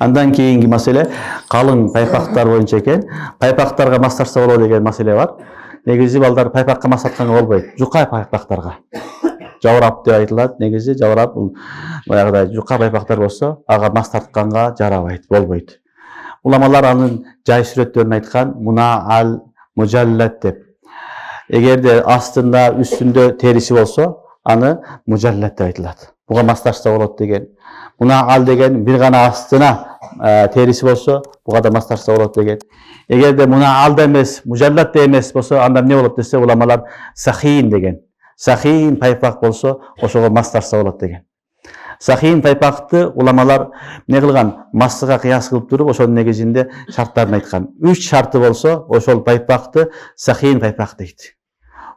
Андан кийинки маселе калың пайпактар боюнча экен. Пайпактарга мас тартса болобу деген маселе бар. Негизи балдар пайпакка мас тартканга болбойт. Жука пайпактарга. Жаврап деп айтылат. Негизи жаврап бул баягыдай жука пайпактар болсо, ага мас тартканга жарабайт, болбойт. Уламалар анын жай сүрөттөрүн айткан муна ал мужаллат деп. Эгерде астында, үстүндө териси болсо, аны мужаллат деп айтылат. Буга мас тарса болот деген. Муна ал деген бир гана астына териси болсо, буга да мас тарса болот деген. Эгерде муна ал да эмес, мужаллат да эмес болсо, анда эмне болот десе, уламалар сахин деген. Сахин пайпак болсо, ошого мас тарса болот деген. Сахин пайпакты уламалар эмне кылган? Массыга кыяс кылып туруп, ошонун негизинде шарттарын айткан. 3 шарты болсо, ошол пайпакты сахин пайпак дейт.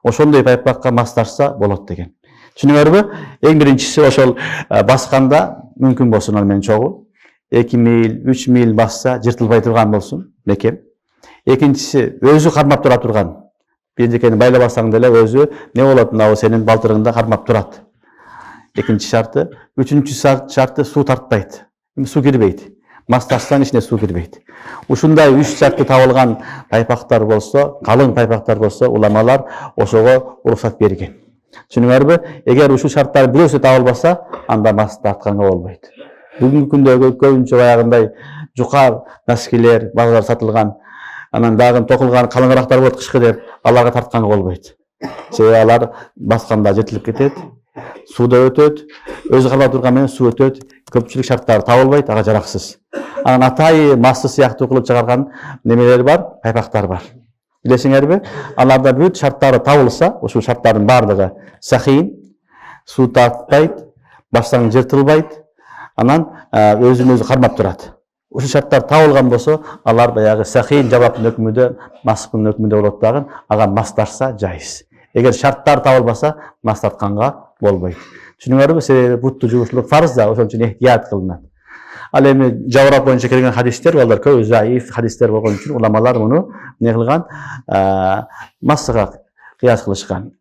Ошондой пайпакка мас тарса болот деген. Түшүнүңөрбү? Эң биринчиси ошол басканда мүмкүн болсун ал менен чогуу. 2 мил, 3 мил басса жыртылбай турган болсун, бекем. Экинчиси өзү кармап тура турган. Бирдекени байлабасаң деле өзү не болот, мына сенин балтырыңда кармап турат. Экинчи шарты. Үчүнчү шарты суу тартпайт. Суу кирбейт. Мас тартсаң ичине суу кирбейт. Ушундай 3 шарты табылган пайпактар болсо, калың пайпактар болсо, уламалар ошого уруксат берген. Түшүнүңөрбү? Эгер ушул шарттар бирөөсү табылбаса, анда мас тартканга болбойт. Бүгүнкү күндө көбүнчө баягындай жука носкилер базарда сатылган, анан дагы токулган калыңырактар болот кышкы деп, аларга тартканга болбойт. Себеби алар басканда жыртылып кетет, сууда өтөт, өзү кармап турган менен суу өтөт, көпчүлүк шарттары табылбайт, ага жараксыз. Анан атайы массы сыяктуу кылып чыгарган немелер бар, пайпактар бар. Билесиңерби? Аларда бүт шарттары табылса, ушул шарттардын бардыгы сахин, суу тартпайт, бассаң жыртылбайт, анан өзүн өзү кармап турат. Ушул шарттар табылган болсо, алар баягы сахин жабаптын өкмүндө, маскынын өкмүндө болот дагы, ага мас тарса жайыз. Эгер шарттар табылбаса, мас тартканга болбойт. Түшүнүңөрбү? Себеби бутту жуушулук фарз да, ошон үчүн эhtiyat кылынат. Ал эми жаврап боюнча келген хадистер, балдар көбү заиф хадистер болгон үчүн уламалар муну эмне кылган? Массага кыяс кылышкан.